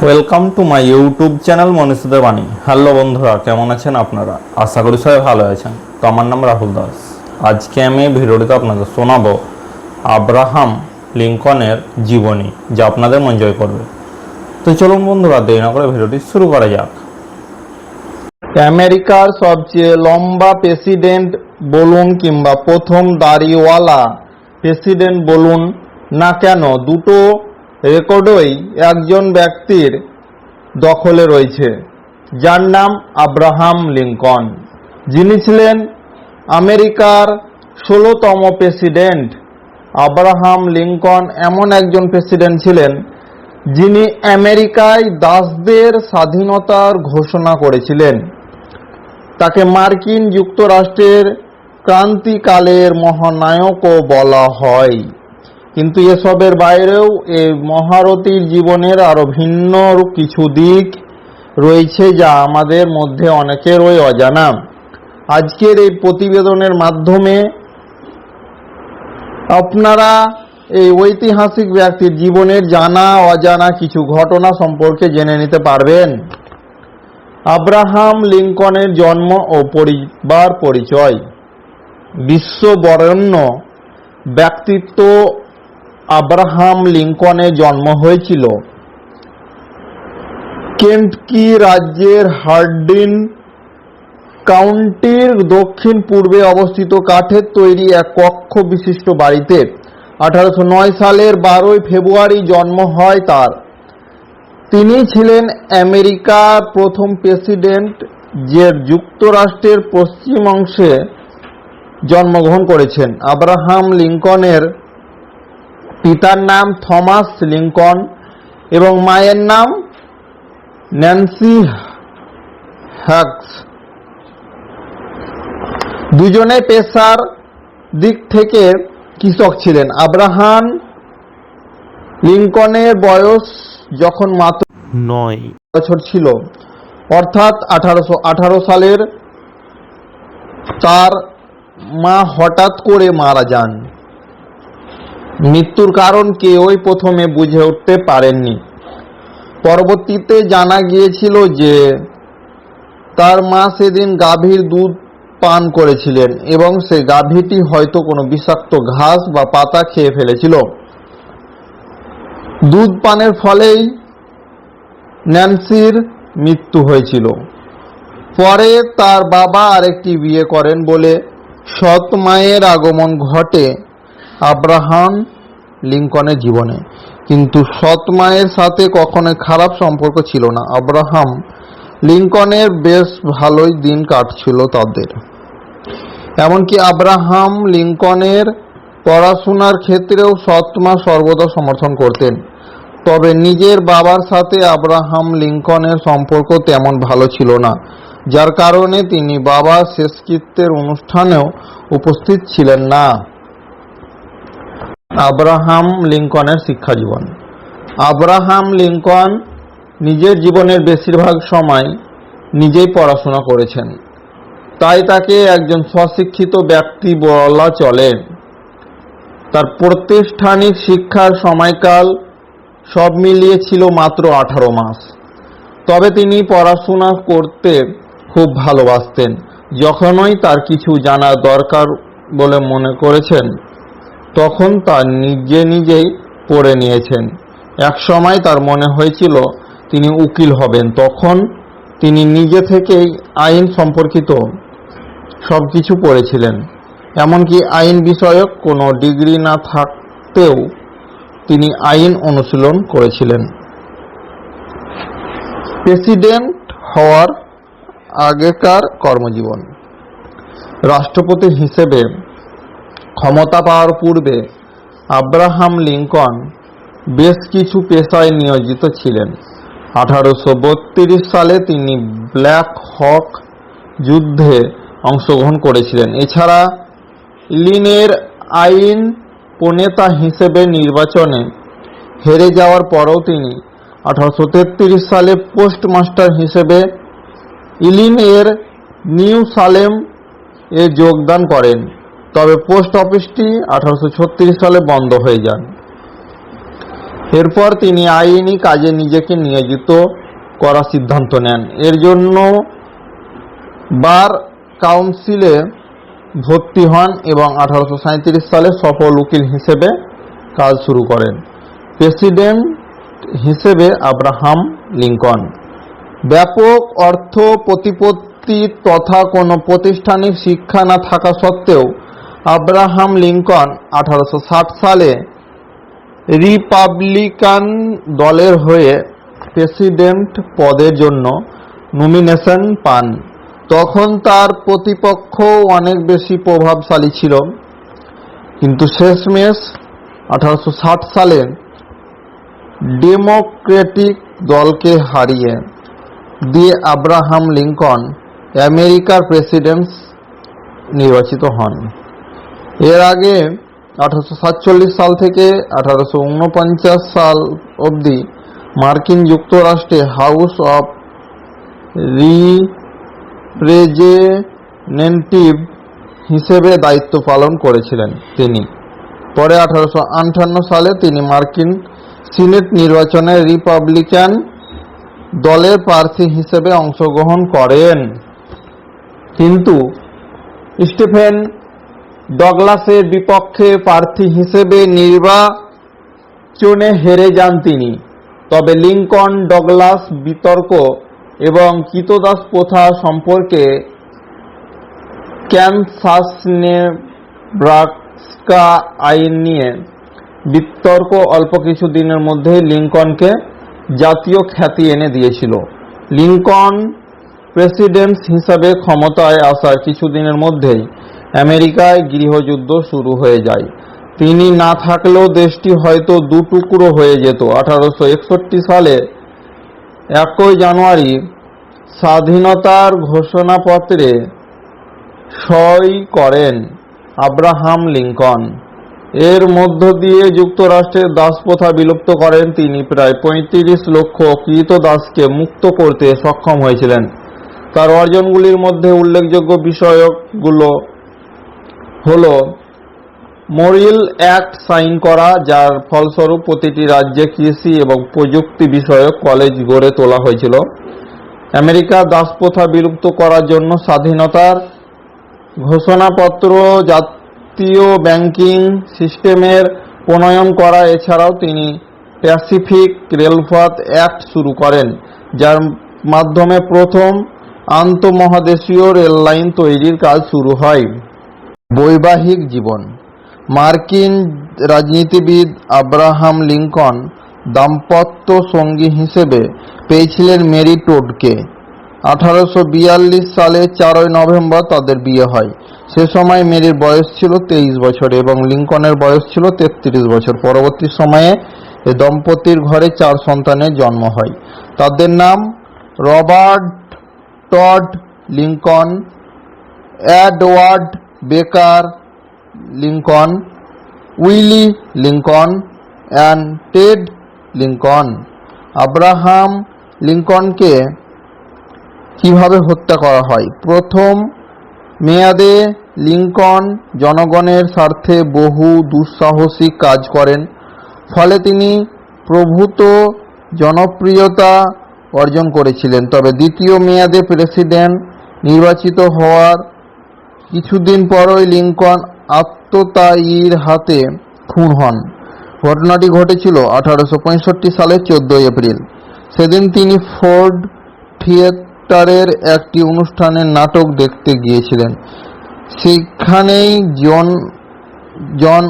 Welcome to my YouTube channel মনীষদের বাণী। Hello বন্ধুরা, কেমন আছেন আপনারা? আশা করি সবাই ভালো আছেন। তো আমার নাম রাহুল দাস। আজকে আমি ভিডিওটিতে আপনাদের শোনাবো আব্রাহাম লিঙ্কনের জীবনী, যা আপনাদের মন জয় করবে। তো চলুন বন্ধুরা, দেরি না করে ভিডিওটি শুরু করা যাক। আমেরিকার সবচেয়ে লম্বা প্রেসিডেন্ট বলুন কিংবা প্রথম দাড়িওয়ালা প্রেসিডেন্ট বলুন না কেন, দুটো রেকর্ডই একজন ব্যক্তির দখলে রয়েছে, যার নাম আব্রাহাম লিঙ্কন, যিনি ছিলেন আমেরিকার 16তম প্রেসিডেন্ট। আব্রাহাম লিঙ্কন এমন একজন প্রেসিডেন্ট ছিলেন যিনি আমেরিকায় দাসদের স্বাধীনতার ঘোষণা করেছিলেন। তাকে মার্কিন যুক্তরাষ্ট্রের ক্রান্তিকালের মহানায়কও বলা হয়। কিন্তু এসবের বাইরেও এই মহারথীর জীবনের আরও ভিন্ন কিছু দিক রয়েছে, যা আমাদের মধ্যে অনেকেরই অজানা। আজকের এই প্রতিবেদনের মাধ্যমে আপনারা এই ঐতিহাসিক ব্যক্তির জীবনের জানা অজানা কিছু ঘটনা সম্পর্কে জেনে নিতে পারবেন। আব্রাহাম লিঙ্কনের জন্ম ও পরিবার পরিচয়। বিশ্ববরেণ্য ব্যক্তিত্ব আব্রাহাম লিঙ্কনের জন্ম হয়েছিল কেন্টাকি রাজ্যের হার্ডিন কাউন্টির দক্ষিণ পূর্বে অবস্থিত কাঠের তৈরি এক কক্ষ বিশিষ্ট বাড়িতে। 1809 সালের 12 ফেব্রুয়ারি জন্ম হয় তার। তিনি ছিলেন আমেরিকার প্রথম প্রেসিডেন্ট যে যুক্তরাষ্ট্রের পশ্চিম অংশে জন্মগ্রহণ করেছেন। আব্রাহাম লিঙ্কনের পিতার নাম থমাস লিঙ্কন এবং মায়ের নাম ন্যান্সি হ্যাক্স। দুজনে পেশার দিক থেকে কৃষক ছিলেন। আব্রাহাম লিঙ্কনের বয়স যখন মাত্র 9 বছর ছিল, অর্থাৎ 1818 সালের, তার মা হঠাৎ করে মারা যান। মৃত্যুর কারণ কেউই প্রথমে বুঝে উঠতে পারেননি। পরবর্তীতে জানা গিয়েছিল যে তার মা সেদিন গাভীর দুধ পান করেছিলেন এবং সেই গাভীটি হয়তো কোনো বিষাক্ত ঘাস বা পাতা খেয়ে ফেলেছিল। দুধ পানের ফলেই ন্যান্সির মৃত্যু হয়েছিল। পরে তার বাবা আরেকটি বিয়ে করেন বলে সৎ মায়ের আগমন ঘটে আব্রাহাম লিঙ্কনের জীবনে। কিন্তু সৎ মায়ের সাথে কখনোই খারাপ সম্পর্ক ছিল না। আব্রাহাম লিঙ্কনের বেশ ভালোই দিন কাটছিল তাদের। এমনকি আব্রাহাম লিঙ্কনের পড়াশোনার ক্ষেত্রেও সৎ মা সর্বদা সমর্থন করতেন। তবে নিজের বাবার সাথে আব্রাহাম লিঙ্কনের সম্পর্ক তেমন ভালো ছিল না, যার কারণে তিনি বাবার শেষকৃত্যের অনুষ্ঠানেও উপস্থিত ছিলেন না। আব্রাহাম লিঙ্কনের শিক্ষা জীবন। আব্রাহাম লিঙ্কন নিজের জীবনের বেশিরভাগ সময় নিজেই পড়াশোনা করেছেন, তাই তাকে একজন স্বশিক্ষিত ব্যক্তি বলা চলে। তার প্রাতিষ্ঠানিক শিক্ষার সময়কাল সব মিলিয়ে ছিল মাত্র 18 মাস। তবে তিনি পড়াশোনা করতে খুব ভালোবাসতেন। যখনই তার কিছু জানার দরকার বলে মনে করেছেন, তখন তা নিজেই পড়ে নিয়েছেন। এক সময় তার মনে হয়েছিল তিনি উকিল হবেন। তখন তিনি নিজে থেকেই আইন সম্পর্কিত সবকিছু পড়েছিলেন। এমনকি আইন বিষয়ক কোনো ডিগ্রি না থাকতেও তিনি আইন অনুশীলন করেছিলেন। প্রেসিডেন্ট হওয়ার আগেকার কর্মজীবন। রাষ্ট্রপতি হিসেবে ক্ষমতা পাওয়ার পূর্বে আব্রাহাম লিঙ্কন বেশ কিছু পেশায় নিয়োজিত ছিলেন। 1832 সালে তিনি ব্ল্যাক হক যুদ্ধে অংশগ্রহণ করেছিলেন। এছাড়া ইলিনয়ের আইন প্রণেতা হিসেবে নির্বাচনে হেরে যাওয়ার পরেও তিনি 1833 সালে পোস্টমাস্টার হিসেবে ইলিনয়ের নিউ সালেম এ যোগদান করেন। তবে পোস্ট অফিসটি 1836 সালে বন্ধ হয়ে যান। এরপর তিনি আইনি কাজে নিজেকে নিয়োজিত করার সিদ্ধান্ত নেন। এর জন্য বার কাউন্সিলে ভর্তি হন এবং 1837 সালে সফল উকিল হিসেবে কাজ শুরু করেন। প্রেসিডেন্ট হিসেবে আব্রাহাম লিঙ্কন। ব্যাপক অর্থ প্রতিপত্তি তথা কোনো প্রাতিষ্ঠানিক শিক্ষা না থাকা সত্ত্বেও আব্রাহাম লিঙ্কন 1860 সালে রিপাবলিকান দলের হয়ে প্রেসিডেন্ট পদের জন্য নমিনেশন পান। তখন তার প্রতিপক্ষ অনেক বেশি প্রভাবশালী ছিল, কিন্তু শেষমেশ 1860 সালে ডেমোক্রেটিক দলকে হারিয়ে দিয়ে আব্রাহাম লিঙ্কন আমেরিকার প্রেসিডেন্ট নির্বাচিত হন। এর আগে 1847 সাল থেকে 1849 সাল অবধি মার্কিন যুক্তরাষ্ট্রে হাউস অব রিপ্রেজেন্টেটিভ হিসেবে দায়িত্ব পালন করেছিলেন তিনি। পরে 1858 সালে তিনি মার্কিন সিনেট নির্বাচনে রিপাবলিকান দলের প্রার্থী হিসেবে অংশগ্রহণ করেন, কিন্তু স্টিফেন ডগলাসের বিপক্ষে প্রার্থী হিসেবে নির্বাচনে হেরে যান তিনি। তবে লিঙ্কন ডগলাস বিতর্ক এবং ক্রীতদাস প্রথা সম্পর্কে ক্যানসাস নেব্রাস্কা আইন নিয়ে বিতর্ক অল্প কিছু দিনের মধ্যেই লিঙ্কনকে জাতীয় খ্যাতি এনে দিয়েছিল। লিঙ্কন প্রেসিডেন্ট হিসাবে ক্ষমতায় আসার কিছুদিনের মধ্যেই আমেরিকায় গৃহযুদ্ধ শুরু হয়ে যায়। তিনি না থাকলেও দেশটি হয়তো দুটুকরো হয়ে যেত। 1861 সালে 1 জানুয়ারি স্বাধীনতার ঘোষণাপত্রে সই করেন আব্রাহাম লিঙ্কন। এর মধ্য দিয়ে যুক্তরাষ্ট্রের দাসপ্রথা বিলুপ্ত করেন তিনি। প্রায় 35 লক্ষ ক্রীতদাসকে মুক্ত করতে সক্ষম হয়েছিলেন। তার অর্জনগুলির মধ্যে উল্লেখযোগ্য বিষয়গুলো হল মরিল অ্যাক্ট সাইন করা, যার ফলস্বরূপ প্রতিটি রাজ্যে কৃষি এবং প্রযুক্তি বিষয়ক কলেজ গড়ে তোলা হয়েছিল। আমেরিকার দাসপ্রথা বিলুপ্ত করার জন্য স্বাধীনতার ঘোষণাপত্র, জাতীয় ব্যাংকিং সিস্টেমের প্রণয়ন করা। এছাড়াও তিনি প্যাসিফিক রেলপথ অ্যাক্ট শুরু করেন, যার মাধ্যমে প্রথম আন্তঃমহাদেশীয় রেল লাইন তৈরির কাজ শুরু হয়। বৈবাহিক জীবন। মার্কিন রাজনীতিবিদ আব্রাহাম লিঙ্কন দাম্পত্য সঙ্গী হিসেবে পেয়েছিলেন মেরি টোডকে। 1842 সালে 4 নভেম্বর তাদের বিয়ে হয়। সে সময় মেরির বয়স ছিল 23 বছর এবং লিঙ্কনের বয়স ছিল 33 বছর। পরবর্তী সময়ে এ দম্পতির ঘরে 4 সন্তানের জন্ম হয়। তাদের নাম Robert Todd Lincoln, Edward Baker Lincoln, Willie Lincoln and Ted Lincoln. Abraham লিঙ্কনকে কিভাবে হত্যা করা হয়? প্রথম মেয়াদে লিঙ্কন জনগণের স্বার্থে বহু দুঃসাহসিক কাজ করেন, ফলে তিনি প্রভূত জনপ্রিয়তা অর্জন করেছিলেন। তবে দ্বিতীয় মেয়াদে প্রেসিডেন্ট নির্বাচিত হওয়ার কিছুদিন পরই লিঙ্কন আততায়ীর হাতে খুন হন। ঘটনাটি ঘটেছিল 1865 সালের 14 এপ্রিল। সেদিন তিনি ফোর্ড থিয়েটারের একটি অনুষ্ঠানে নাটক দেখতে গিয়েছিলেন। সেখানেই জন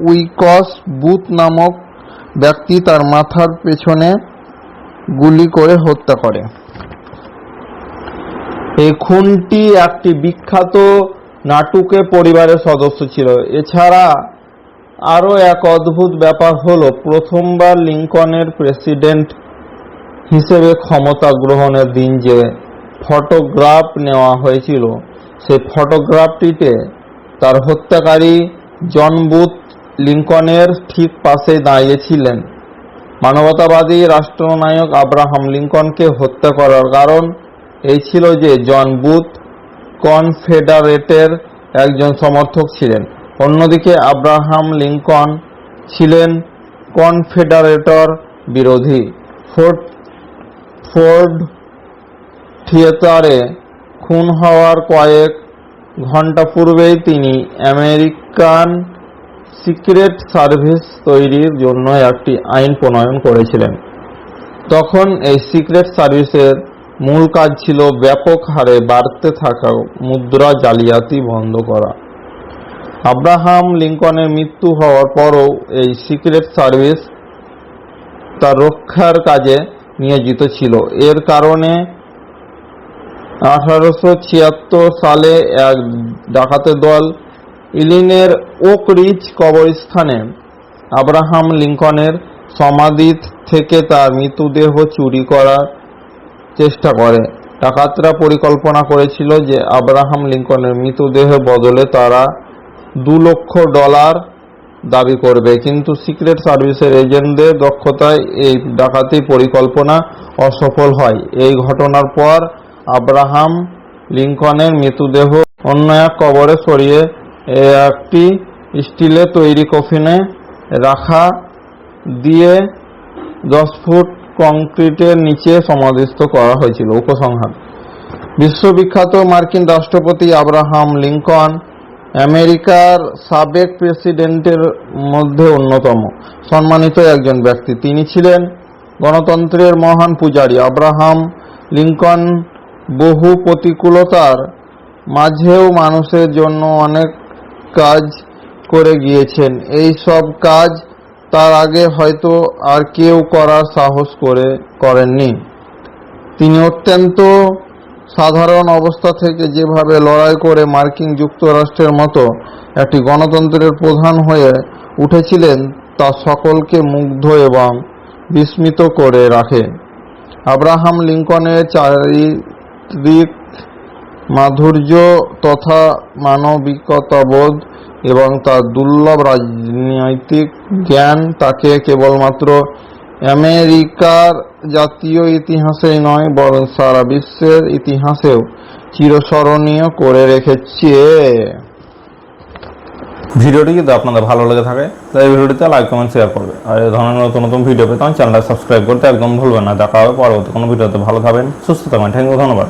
উইকস বুথ নামক ব্যক্তি তার মাথার পেছনে গুলি করে হত্যা করে। এই খুনটি একটি বিখ্যাত নাটুকে পরিবারের সদস্য ছিল। এছাড়া আরও এক অদ্ভুত ব্যাপার হলো, প্রথমবার লিঙ্কনের প্রেসিডেন্ট হিসেবে ক্ষমতা গ্রহণের দিন যে ফটোগ্রাফ নেওয়া হয়েছিল, সেই ফটোগ্রাফটিতে তার হত্যাকারী জন বুথ লিঙ্কনের ঠিক পাশে দাঁড়িয়েছিলেন। মানবতাবাদী রাষ্ট্রনায়ক আব্রাহাম লিঙ্কনকে হত্যা করার কারণ এই ছিল যে জন বুথ কনফেডারেটের একজন সমর্থক ছিলেন। অন্যদিকে আব্রাহাম লিঙ্কন ছিলেন কনফেডারেটর বিরোধী। ফোর্ড থিয়েটারে খুন হওয়ার কয়েক ঘন্টা পূর্বেই তিনি আমেরিকান সিক্রেট সার্ভিস তৈরির জন্য একটি আইন প্রণয়ন করেছিলেন। তখন এই সিক্রেট সার্ভিসের মূল কাজ ছিল ব্যাপক হারে বাড়তে থাকা মুদ্রা জালিয়াতি বন্ধ করা। আব্রাহাম লিঙ্কনের মৃত্যু হওয়ার পরও এই সিক্রেট সার্ভিস তার রক্ষার কাজে নিয়োজিত ছিল। এর কারণে 1876 সালে এক ডাকাতের দল ইলিনের ওক রিজ কবরস্থানে আব্রাহাম লিঙ্কনের সমাধি থেকে তার মৃতদেহ চুরি করার চেষ্টা করে। ডাকাতরা পরিকল্পনা করেছিল যে আব্রাহাম লিঙ্কনের মৃতদেহের বদলে তারা $2 লক্ষ দাবি করবে, কিন্তু সিক্রেট সার্ভিসের এজেন্টদের দক্ষতায় এই ডাকাতি পরিকল্পনা অসফল হয়। এই ঘটনার পর আব্রাহাম লিঙ্কনের মৃতদেহ অন্য এক কবরে সরিয়ে একটি স্টিলের তৈরি কফিনে রাখা দিয়ে 10 ফুট কংক্রিটের নিচে সমাধিস্থ করা হয়েছিল। উপসংহার: বিশ্ববিখ্যাত মার্কিন রাষ্ট্রপতি আব্রাহাম লিঙ্কন আমেরিকার সাবেক প্রেসিডেন্টের মধ্যে অন্যতম সম্মানিত একজন ব্যক্তি। তিনি ছিলেন গণতন্ত্রের মহান পূজারী। আব্রাহাম লিঙ্কন বহু প্রতিকূলতার মাঝেও মানুষের জন্য অনেক কাজ করে গিয়েছেন। এই সব কাজ তার আগে হয়তো আর কেউ করার সাহস করেননি। তিনি অত্যন্ত সাধারণ অবস্থা থেকে যেভাবে লড়াই করে মার্কিন যুক্তরাষ্ট্রের মতো একটি গণতন্ত্রের প্রধান হয়ে উঠেছিলেন তা সকলকে মুগ্ধ এবং বিস্মিত করে রাখে। আব্রাহাম লিঙ্কনের চারিত্রিক মাধুর্য তথা মানবিকতাবোধ এবং তার দুর্লভ রাজনৈতিক জ্ঞান তাকে কেবলমাত্র আমেরিকার জাতীয় ইতিহাসেই নয় বরং সারা বিশ্বের ইতিহাসেও চিরস্মরণীয় করে রেখেছে। ভিডিওটি যদি আপনাদের ভালো লেগে থাকে তাই ভিডিওটিতে লাইক কমেন্ট শেয়ার করবে, আর এই ধরনের নতুন নতুন ভিডিও পেতে চ্যানেলটা সাবস্ক্রাইব করতে একদম ভুলবেন না। দেখা হবে পরবর্তী কোনো ভিডিওতে। ভালো থাকবেন, সুস্থ থাকবেন। থ্যাংক ইউ, ধন্যবাদ।